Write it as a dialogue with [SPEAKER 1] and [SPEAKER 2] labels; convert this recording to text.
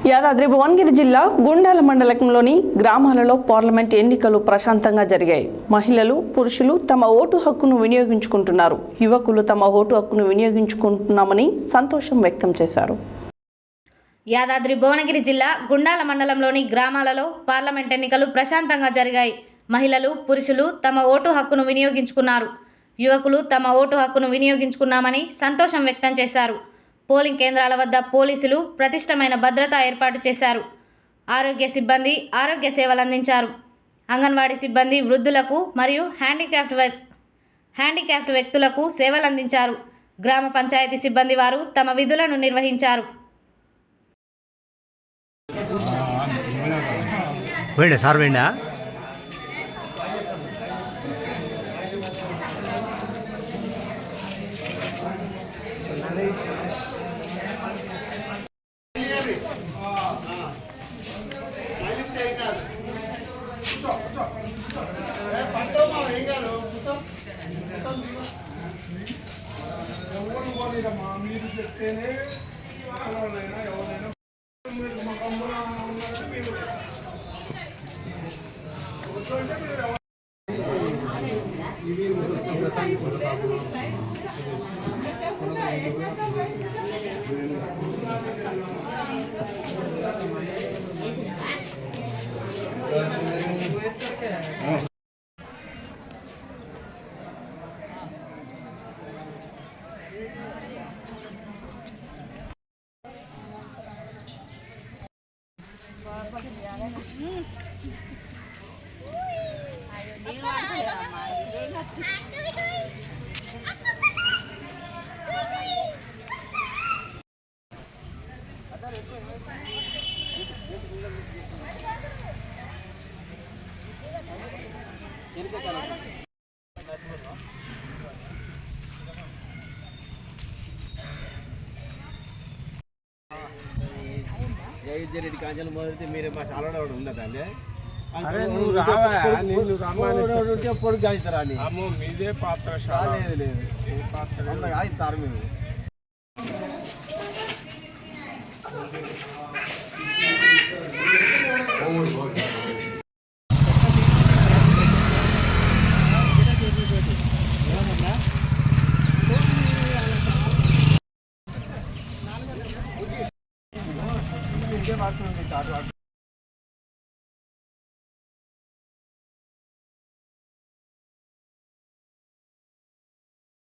[SPEAKER 1] యాదాద్రి భువనగిరి జిల్లా గుండాల మండలంలోని గ్రామాలలో పార్లమెంట్ ఎన్నికలు ప్రశాంతంగా జరిగాయి. మహిళలు, పురుషులు తమ ఓటు హక్కును వినియోగించుకుంటున్నారు. యువకులు తమ ఓటు హక్కును వినియోగించుకుంటున్నామని సంతోషం వ్యక్తం చేశారు.
[SPEAKER 2] యాదాద్రి భువనగిరి జిల్లా గుండాల మండలంలోని గ్రామాలలో పార్లమెంట్ ఎన్నికలు ప్రశాంతంగా జరిగాయి. మహిళలు, పురుషులు తమ ఓటు హక్కును వినియోగించుకున్నారు. యువకులు తమ ఓటు హక్కును వినియోగించుకున్నామని సంతోషం వ్యక్తం చేశారు. పోలింగ్ కేంద్రాల వద్ద పోలీసులు ప్రతిష్టమైన భద్రత ఏర్పాటు చేశారు. ఆరోగ్య సిబ్బంది ఆరోగ్య సేవలు అందించారు. అంగన్వాడీ సిబ్బంది వృద్ధులకు మరియు హ్యాండిక్యాప్డ్ వ్యక్తులకు సేవలు అందించారు. గ్రామ పంచాయతీ సిబ్బంది వారు తమ విధులను నిర్వహించారు.
[SPEAKER 3] మీరు చెప్తేనే ఎవరైనా
[SPEAKER 4] జైరెడ్డి కాంచెలు మొదలైతే మీరే మా చాలా ఉన్నదండి.
[SPEAKER 3] అరే నువ్వు రావా,
[SPEAKER 4] పొడుగు కాదుతారా అని
[SPEAKER 3] మీదే పాత్ర
[SPEAKER 4] లేదు లేదు పాత్ర కాదుతారు మీరు.